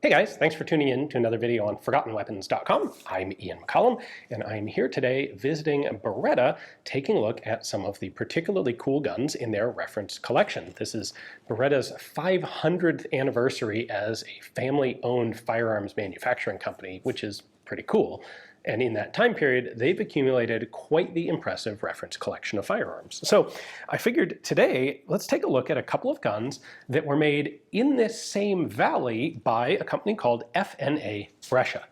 Hey guys, thanks for tuning in to another video on ForgottenWeapons.com. I'm Ian McCollum, and I'm here today visiting Beretta, taking a look at some of the particularly cool guns in their reference collection. This is Beretta's 500th anniversary as a family-owned firearms manufacturing company, which is pretty cool. And in that time period, they've accumulated quite the impressive reference collection of firearms. So I figured today, let's take a look at a couple of guns that were made in this same valley by a company called FNA Brussia.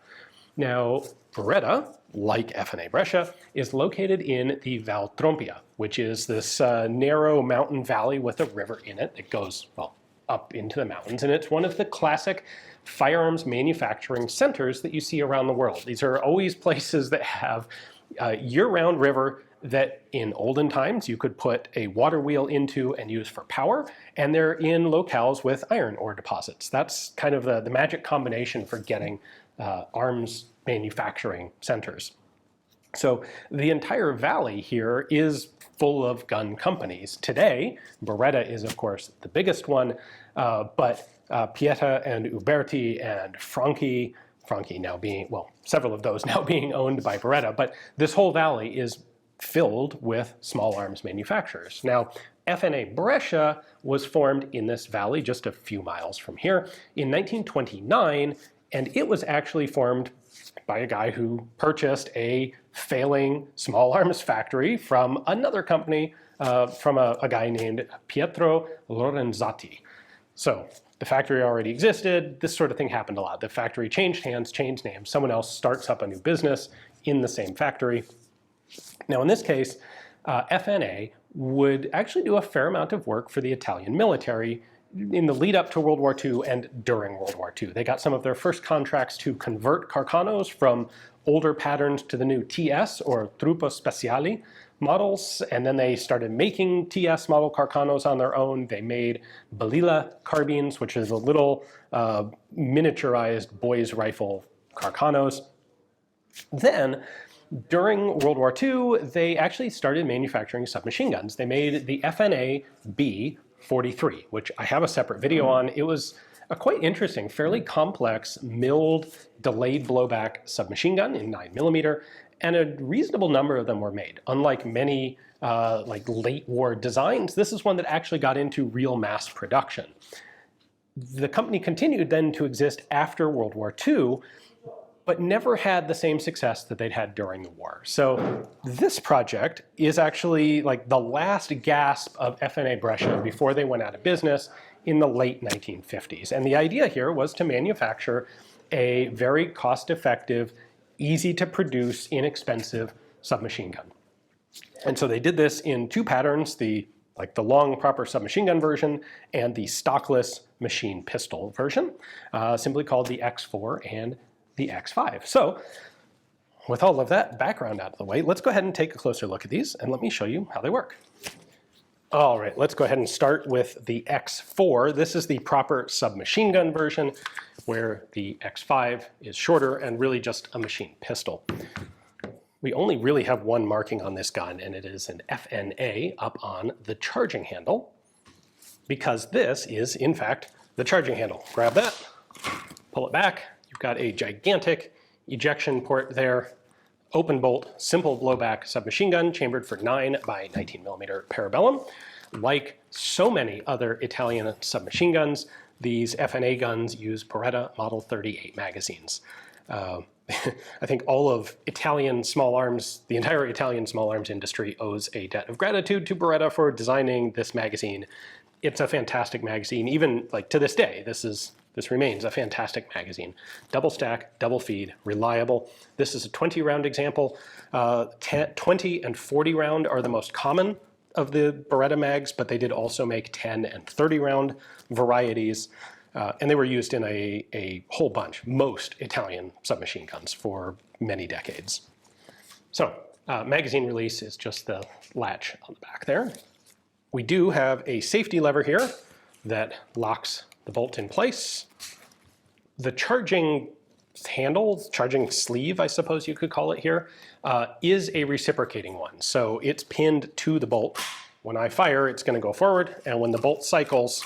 Now, Beretta, like FNA Brussia, is located in the Val Trompia, which is this narrow mountain valley with a river in it that goes, well, up into the mountains, and it's one of the classic firearms manufacturing centers that you see around the world. These are always places that have a year-round river that in olden times you could put a water wheel into and use for power, and they're in locales with iron ore deposits. That's kind of the magic combination for getting arms manufacturing centers. So the entire valley here is full of gun companies. Today, Beretta is of course the biggest one, but Pieta and Uberti and Franchi now being, well, several of those now being owned by Beretta, but this whole valley is filled with small arms manufacturers. Now, FNA Brescia was formed in this valley just a few miles from here in 1929, and it was actually formed by a guy who purchased a failing small arms factory from another company, from a guy named Pietro Lorenzati. So the factory already existed. This sort of thing happened a lot. The factory changed hands, changed names. Someone else starts up a new business in the same factory. Now in this case, FNA would actually do a fair amount of work for the Italian military in the lead up to World War II and during World War II. They got some of their first contracts to convert Carcanos from older patterns to the new TS, or Truppo Speciali, models, and then they started making TS model Carcanos on their own. They made Balilla carbines, which is a little miniaturized boys' rifle Carcanos. Then, during World War II, they actually started manufacturing submachine guns. They made the FNA-B 43, which I have a separate video on. It was a quite interesting, fairly complex, milled, delayed blowback submachine gun in 9mm, and a reasonable number of them were made. Unlike many like late war designs, this is one that actually got into real mass production. The company continued then to exist after World War II, but never had the same success that they'd had during the war. So this project is actually like the last gasp of FNA Brescia before they went out of business in the late 1950s. And the idea here was to manufacture a very cost-effective, easy to produce, inexpensive submachine gun. And so they did this in two patterns, the long proper submachine gun version and the stockless machine pistol version, simply called the X4 and the X5. So with all of that background out of the way, let's go ahead and take a closer look at these and let me show you how they work. All right, let's go ahead and start with the X4. This is the proper submachine gun version, where the X5 is shorter and really just a machine pistol. We only really have one marking on this gun, and it is an FNA up on the charging handle, because this is, in fact, the charging handle. Grab that, pull it back. You've got a gigantic ejection port there, open bolt, simple blowback submachine gun chambered for 9 by 19mm parabellum. Like so many other Italian submachine guns, these FNA guns use Beretta Model 38 magazines. I think all of Italian small arms, the entire Italian small arms industry owes a debt of gratitude to Beretta for designing this magazine. It's a fantastic magazine, even like to this day. This remains a fantastic magazine. Double stack, double feed, reliable. This is a 20-round example. 20 and 40 round are the most common of the Beretta mags, but they did also make 10 and 30 round varieties. And they were used in a whole bunch, most Italian submachine guns for many decades. So magazine release is just the latch on the back there. We do have a safety lever here that locks the bolt in place. The charging handle, charging sleeve, I suppose you could call it here, is a reciprocating one. So it's pinned to the bolt. When I fire, it's going to go forward, and when the bolt cycles,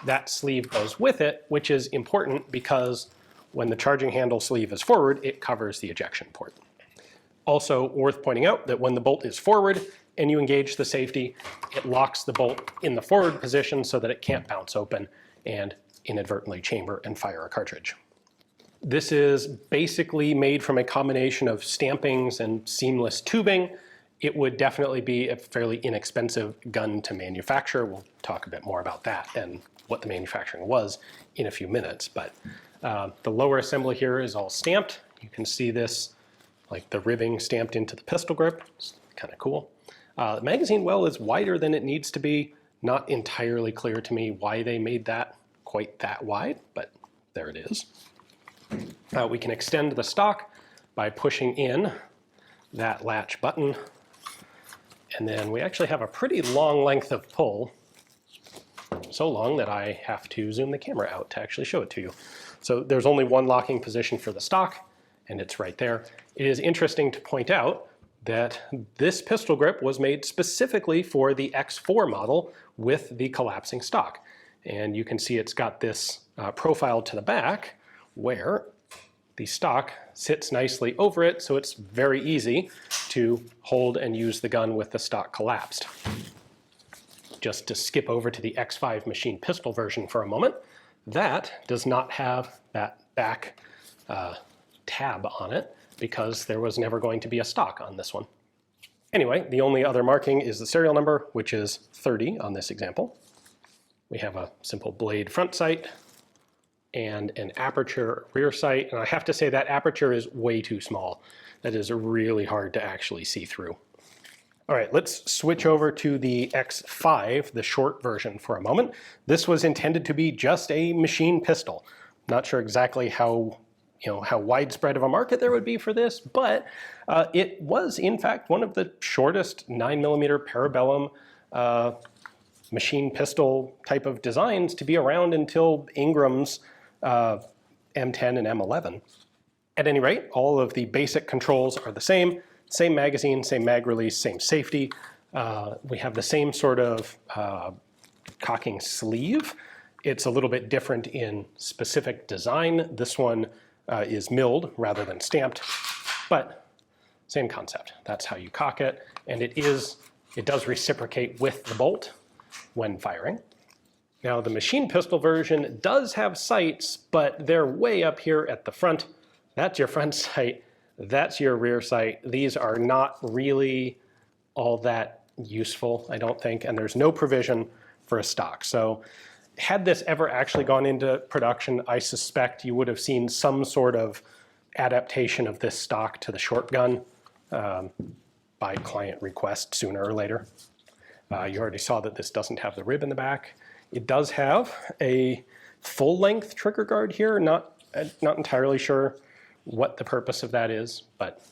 that sleeve goes with it, which is important because when the charging handle sleeve is forward, it covers the ejection port. Also worth pointing out that when the bolt is forward and you engage the safety, it locks the bolt in the forward position so that it can't bounce open and inadvertently chamber and fire a cartridge. This is basically made from a combination of stampings and seamless tubing. It would definitely be a fairly inexpensive gun to manufacture. We'll talk a bit more about that and what the manufacturing was in a few minutes. But the lower assembly here is all stamped. You can see this, like the ribbing stamped into the pistol grip. It's kind of cool. The magazine well is wider than it needs to be. Not entirely clear to me why they made that quite that wide, but there it is. We can extend the stock by pushing in that latch button. And then we actually have a pretty long length of pull, so long that I have to zoom the camera out to actually show it to you. So there's only one locking position for the stock, and it's right there. It is interesting to point out that this pistol grip was made specifically for the X4 model with the collapsing stock. And you can see it's got this profile to the back where the stock sits nicely over it, so it's very easy to hold and use the gun with the stock collapsed. Just to skip over to the X5 machine pistol version for a moment, that does not have that back tab on it because there was never going to be a stock on this one. Anyway, the only other marking is the serial number, which is 30 on this example. We have a simple blade front sight and an aperture rear sight. And I have to say that aperture is way too small. That is really hard to actually see through. All right, let's switch over to the X5, the short version, for a moment. This was intended to be just a machine pistol. Not sure exactly how widespread of a market there would be for this, but it was in fact one of the shortest 9mm parabellum machine pistol type of designs to be around until Ingram's M10 and M11. At any rate, all of the basic controls are the same magazine, same mag release, same safety. We have the same sort of cocking sleeve. It's a little bit different in specific design. This one is milled rather than stamped, but same concept. That's how you cock it, and it does reciprocate with the bolt when firing. Now the machine pistol version does have sights, but they're way up here at the front. That's your front sight, that's your rear sight. These are not really all that useful, I don't think, and there's no provision for a stock. So had this ever actually gone into production, I suspect you would have seen some sort of adaptation of this stock to the short gun by client request sooner or later. You already saw that this doesn't have the rib in the back. It does have a full-length trigger guard here. Not entirely sure what the purpose of that is, but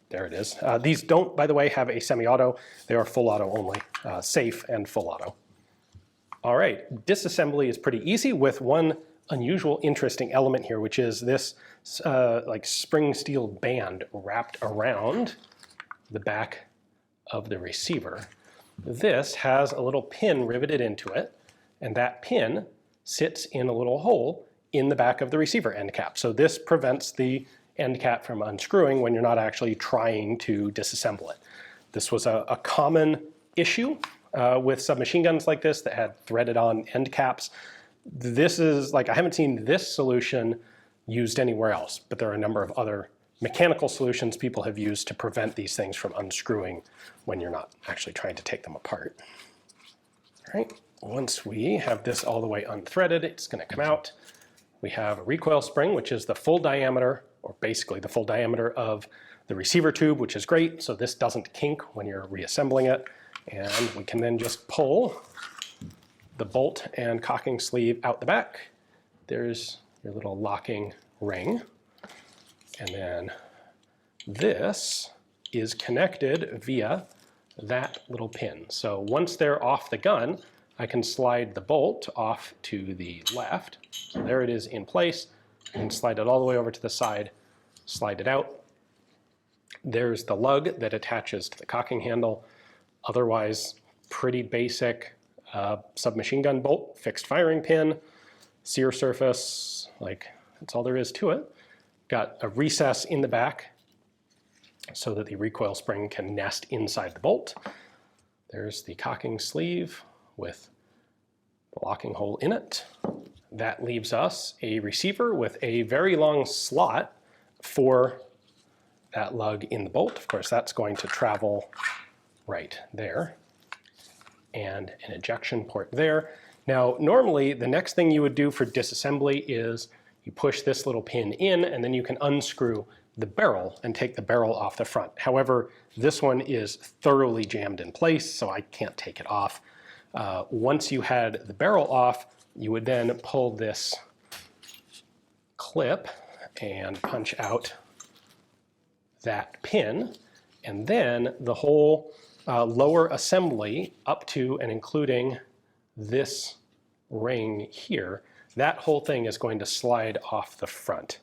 there it is. These don't, by the way, have a semi-auto. They are full auto only, safe and full auto. All right, disassembly is pretty easy with one unusual, interesting element here, which is this like spring steel band wrapped around the back of the receiver. This has a little pin riveted into it, and that pin sits in a little hole in the back of the receiver end cap. So this prevents the end cap from unscrewing when you're not actually trying to disassemble it. This was a common issue with submachine guns like this that had threaded on end caps. This is like, I haven't seen this solution used anywhere else, but there are a number of other mechanical solutions people have used to prevent these things from unscrewing when you're not actually trying to take them apart. All right, once we have this all the way unthreaded, it's going to come out. We have a recoil spring, which is the full diameter, or basically the full diameter of the receiver tube, which is great, so this doesn't kink when you're reassembling it. And we can then just pull the bolt and cocking sleeve out the back. There's your little locking ring. And then this is connected via that little pin. So once they're off the gun, I can slide the bolt off to the left. So there it is in place. I can slide it all the way over to the side, slide it out. There's the lug that attaches to the cocking handle. Otherwise, pretty basic submachine gun bolt, fixed firing pin, sear surface, like that's all there is to it. Got a recess in the back so that the recoil spring can nest inside the bolt. There's the cocking sleeve with the locking hole in it. That leaves us a receiver with a very long slot for that lug in the bolt. Of course, that's going to travel right there. And an ejection port there. Now, normally, the next thing you would do for disassembly is you push this little pin in, and then you can unscrew the barrel and take the barrel off the front. However, this one is thoroughly jammed in place, so I can't take it off. Once you had the barrel off, you would then pull this clip and punch out that pin, and then the whole lower assembly up to and including this ring here, that whole thing is going to slide off the front.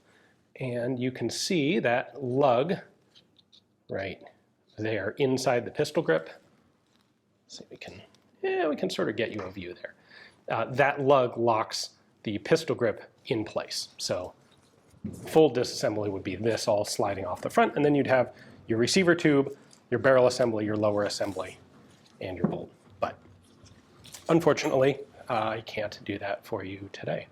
And you can see that lug right there inside the pistol grip. Let's see if we can sort of get you a view there. That lug locks the pistol grip in place. So full disassembly would be this all sliding off the front, and then you'd have your receiver tube, your barrel assembly, your lower assembly, and your bolt. But unfortunately, I can't do that for you today.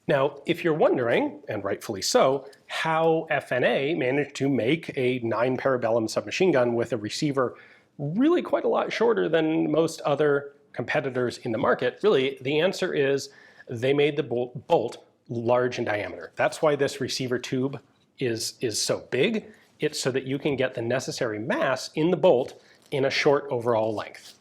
Now, if you're wondering, and rightfully so, how FNA managed to make a 9 parabellum submachine gun with a receiver really quite a lot shorter than most other competitors in the market, really the answer is they made the bolt large in diameter. That's why this receiver tube is so big. It's so that you can get the necessary mass in the bolt in a short overall length.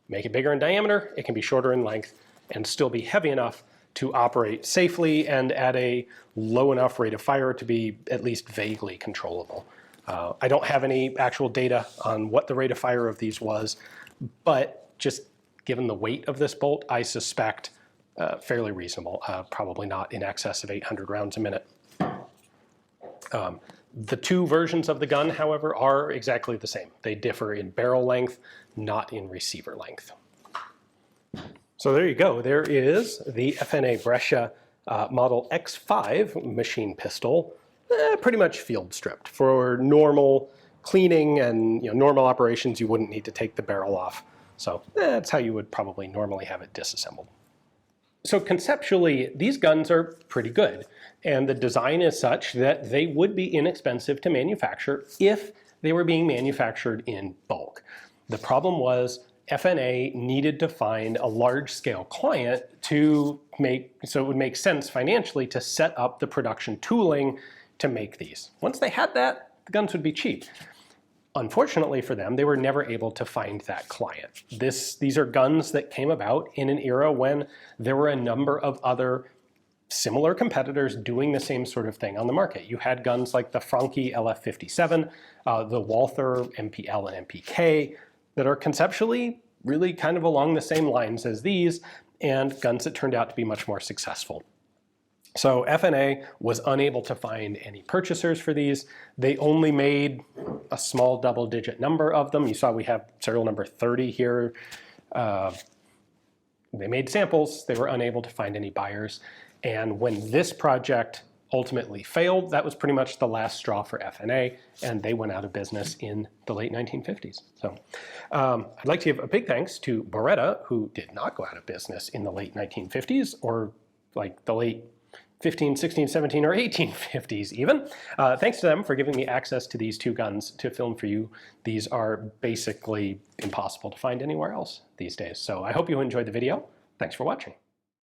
Make it bigger in diameter, it can be shorter in length, and still be heavy enough to operate safely and at a low enough rate of fire to be at least vaguely controllable. I don't have any actual data on what the rate of fire of these was, but just given the weight of this bolt, I suspect fairly reasonable, probably not in excess of 800 rounds a minute. The two versions of the gun, however, are exactly the same. They differ in barrel length, not in receiver length. So there you go. There is the FNA Brussia Model X5 machine pistol, pretty much field stripped. For normal cleaning and normal operations, you wouldn't need to take the barrel off. So that's how you would probably normally have it disassembled. So conceptually, these guns are pretty good, and the design is such that they would be inexpensive to manufacture if they were being manufactured in bulk. The problem was FNA needed to find a large-scale client so it would make sense financially to set up the production tooling to make these. Once they had that, the guns would be cheap. Unfortunately for them, they were never able to find that client. These are guns that came about in an era when there were a number of other similar competitors doing the same sort of thing on the market. You had guns like the Franchi LF57, the Walther MPL and MPK that are conceptually really kind of along the same lines as these, and guns that turned out to be much more successful. So FNA was unable to find any purchasers for these. They only made a small double-digit number of them. You saw we have serial number 30 here. They made samples. They were unable to find any buyers. And when this project ultimately failed, that was pretty much the last straw for FNA, and they went out of business in the late 1950s. So I'd like to give a big thanks to Beretta, who did not go out of business in the late 1950s, or like the late 15, 16, 17, or 1850s even. Thanks to them for giving me access to these two guns to film for you. These are basically impossible to find anywhere else these days. So I hope you enjoyed the video. Thanks for watching.